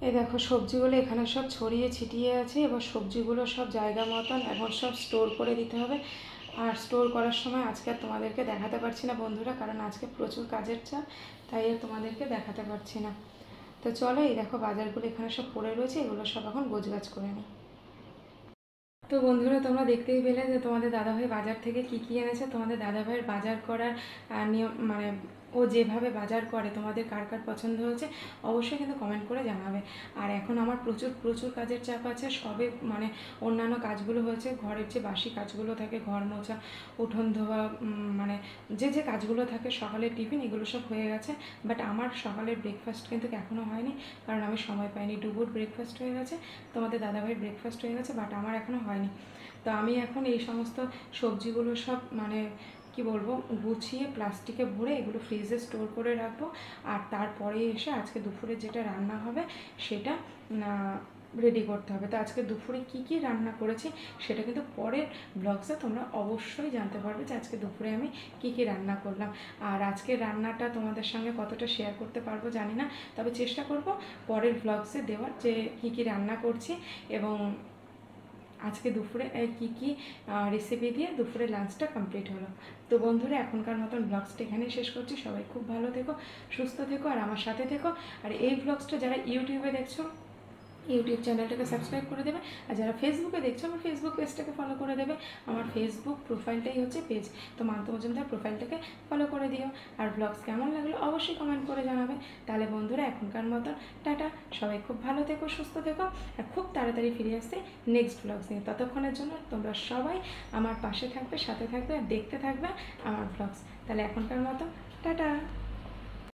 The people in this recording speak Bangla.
এই দেখো সবজিগুলো এখানে সব ছড়িয়ে ছিটিয়ে আছে। এবার সবজিগুলো সব জায়গা মতন এখন সব স্টোর করে দিতে হবে। আর স্টোর করার সময় আজকে আর তোমাদেরকে দেখাতে পারছি না বন্ধুরা, কারণ আজকে প্রচুর কাজের চাপ, তাই আর তোমাদেরকে দেখাতে পারছি না। তো চলো, এই দেখো বাজারগুলো এখানে সব পড়ে রয়েছে, এগুলো সব এখন গোছগাছ করে নিই। তো বন্ধুরা, তোমরা দেখতেই পেলে যে তোমাদের দাদাভাই বাজার থেকে কী কী এনেছে। তোমাদের দাদাভাইয়ের বাজার করার নিয়ম, মানে ও যেভাবে বাজার করে তোমাদের কার কার পছন্দ হয়েছে অবশ্যই কিন্তু কমেন্ট করে জানাবে। আর এখন আমার প্রচুর প্রচুর কাজের চাপ আছে। সবে মানে অন্যান্য কাজগুলো হয়েছে, ঘরের যে বাসি কাজগুলো থাকে, ঘর মোছা, উঠোন ধোয়া, মানে যে যে কাজগুলো থাকে, সকালের টিফিন, এগুলো সব হয়ে গেছে। বাট আমার সকালের ব্রেকফাস্ট কিন্তু এখনও হয়নি, কারণ আমি সময় পাইনি। ডুবুর ব্রেকফাস্ট হয়ে গেছে, তোমাদের দাদাভাইয়ের ব্রেকফাস্ট হয়ে গেছে, বাট আমার এখনও হয়নি। তো আমি এখন এই সমস্ত সবজিগুলো সব মানে কি বলবো, গুছিয়ে প্লাস্টিকে ভরে এগুলো ফ্রিজে স্টোর করে রাখবো। আর তারপরে এসে আজকে দুপুরে যেটা রান্না হবে সেটা রেডি করতে হবে। তো আজকে দুপুরে কি কি রান্না করেছি সেটা কিন্তু পরের ব্লগসে তোমরা অবশ্যই জানতে পারবে যে আজকে দুপুরে আমি কি কি রান্না করলাম। আর আজকের রান্নাটা তোমাদের সঙ্গে কতটা শেয়ার করতে পারবো জানি না, তবে চেষ্টা করব পরের ব্লগসে দেওয়ার যে কি কি রান্না করছি এবং আজকে দুপুরে কি কি রেসিপি দিয়ে দুপুরে লাঞ্চটা কমপ্লিট হলো। তো বন্ধুরা, এখনকার মতন ব্লগসটা এখানেই শেষ করছি। সবাই খুব ভালো থেকো, সুস্থ থেকো আর আমার সাথে থেকো। আর এই ব্লগসটা যারা ইউটিউবে দেখছো, ইউটিউব চ্যানেলটাকে সাবস্ক্রাইব করে দেবে। আর যারা ফেসবুকে দেখছো, আমার ফেসবুক পেজটাকে ফলো করে দেবে। আমার ফেসবুক প্রোফাইলটাই হচ্ছে পেজ, তো মান্ত মজুমদার প্রোফাইলটাকে ফলো করে দিও। আর ব্লগস কেমন লাগলো অবশ্যই কমেন্ট করে জানাবে। তাহলে বন্ধুরা, এখনকার মতন টাটা। সবাই খুব ভালো থেকো, সুস্থ থেকো, আর খুব তাড়াতাড়ি ফিরে আসছে নেক্সট ব্লগস নিয়ে। ততক্ষণের জন্য তোমরা সবাই আমার পাশে থাকবে, সাথে থাকবে আর দেখতে থাকবে আমার ব্লগস। তাহলে এখনকার মতো টাটা।